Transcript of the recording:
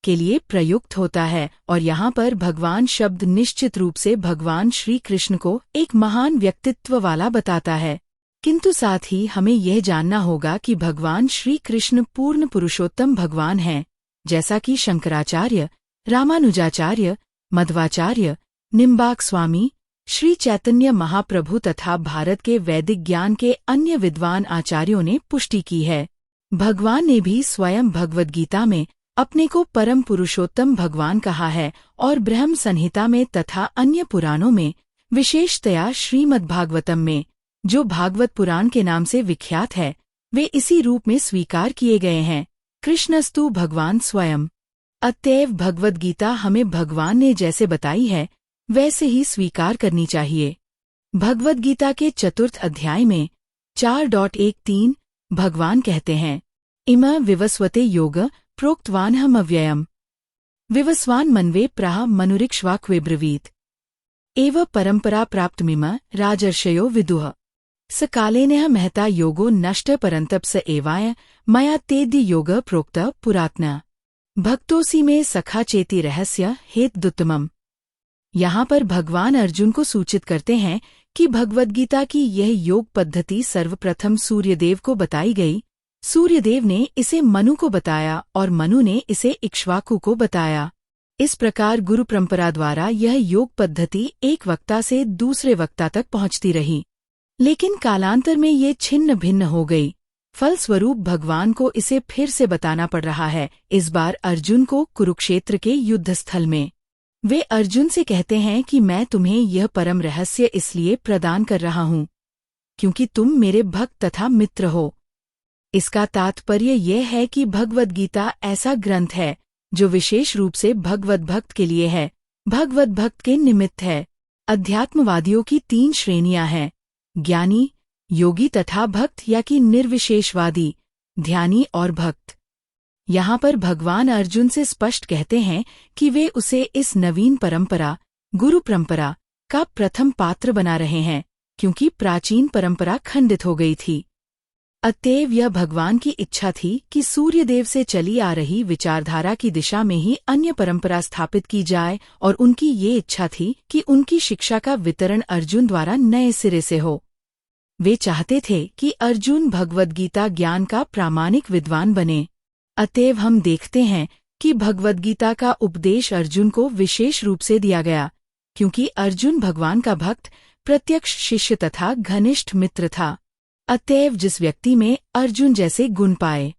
के लिए प्रयुक्त होता है और यहाँ पर भगवान शब्द निश्चित रूप से भगवान श्री कृष्ण को एक महान व्यक्तित्व वाला बताता है, किंतु साथ ही हमें यह जानना होगा कि भगवान श्री कृष्ण पूर्ण पुरुषोत्तम भगवान हैं, जैसा कि शंकराचार्य, रामानुजाचार्य, मध्वाचार्य, निम्बार्क स्वामी, श्री चैतन्य महाप्रभु तथा भारत के वैदिक ज्ञान के अन्य विद्वान आचार्यों ने पुष्टि की है। भगवान ने भी स्वयं भगवद गीता में अपने को परम पुरुषोत्तम भगवान कहा है और ब्रह्म संहिता में तथा अन्य पुराणों में, विशेषतया श्रीमद्भागवतम में, जो भागवत पुराण के नाम से विख्यात है, वे इसी रूप में स्वीकार किए गए हैं। कृष्णस्तु भगवान स्वयं। अतएव भगवद गीता हमें भगवान ने जैसे बताई है वैसे ही स्वीकार करनी चाहिए। भगवद गीता के चतुर्थ अध्याय में 4.13 भगवान कहते हैं, इम विवस्वते योग प्रोक्तवानहम अव्ययम् विवस्वान मनवे प्राह मनुरिक्ष्वाक्वे ब्रवीत एव परंपरा प्राप्तमिम राजर्षयो विदुः स कालेनः महता योगो नष्ट परंतप स एवाय मया तेद्य योग प्रोक्त पुरात्न भक्तोसी में सखा चेति रहस्य हेतुत्तमम्। यहाँ पर भगवान अर्जुन को सूचित करते हैं कि भगवद्गीता की यह योग पद्धति सर्वप्रथम सूर्यदेव को बताई गई। सूर्यदेव ने इसे मनु को बताया और मनु ने इसे इक्ष्वाकु को बताया। इस प्रकार गुरु परंपरा द्वारा यह योग पद्धति एक वक्ता से दूसरे वक्ता तक पहुंचती रही, लेकिन कालांतर में ये छिन्न भिन्न हो गई। फलस्वरूप भगवान को इसे फिर से बताना पड़ रहा है, इस बार अर्जुन को कुरुक्षेत्र के युद्धस्थल में। वे अर्जुन से कहते हैं कि मैं तुम्हें यह परम रहस्य इसलिए प्रदान कर रहा हूँ क्योंकि तुम मेरे भक्त तथा मित्र हो। इसका तात्पर्य यह है कि भगवद गीता ऐसा ग्रंथ है जो विशेष रूप से भगवत भक्त के लिए है, भगवत भक्त के निमित्त है। अध्यात्मवादियों की 3 श्रेणियां हैं, ज्ञानी, योगी तथा भक्त या कि निर्विशेषवादी, ध्यानी और भक्त। यहाँ पर भगवान अर्जुन से स्पष्ट कहते हैं कि वे उसे इस नवीन परंपरा, गुरु परंपरा, का प्रथम पात्र बना रहे हैं, क्योंकि प्राचीन परंपरा खंडित हो गई थी। अतएव यह भगवान की इच्छा थी कि सूर्यदेव से चली आ रही विचारधारा की दिशा में ही अन्य परंपरा स्थापित की जाए और उनकी ये इच्छा थी कि उनकी शिक्षा का वितरण अर्जुन द्वारा नए सिरे से हो। वे चाहते थे कि अर्जुन भगवद गीता ज्ञान का प्रामाणिक विद्वान बने। अतएव हम देखते हैं कि भगवद गीता का उपदेश अर्जुन को विशेष रूप से दिया गया, क्योंकि अर्जुन भगवान का भक्त, प्रत्यक्ष शिष्य तथा घनिष्ठ मित्र था। अतएव जिस व्यक्ति में अर्जुन जैसे गुण पाए,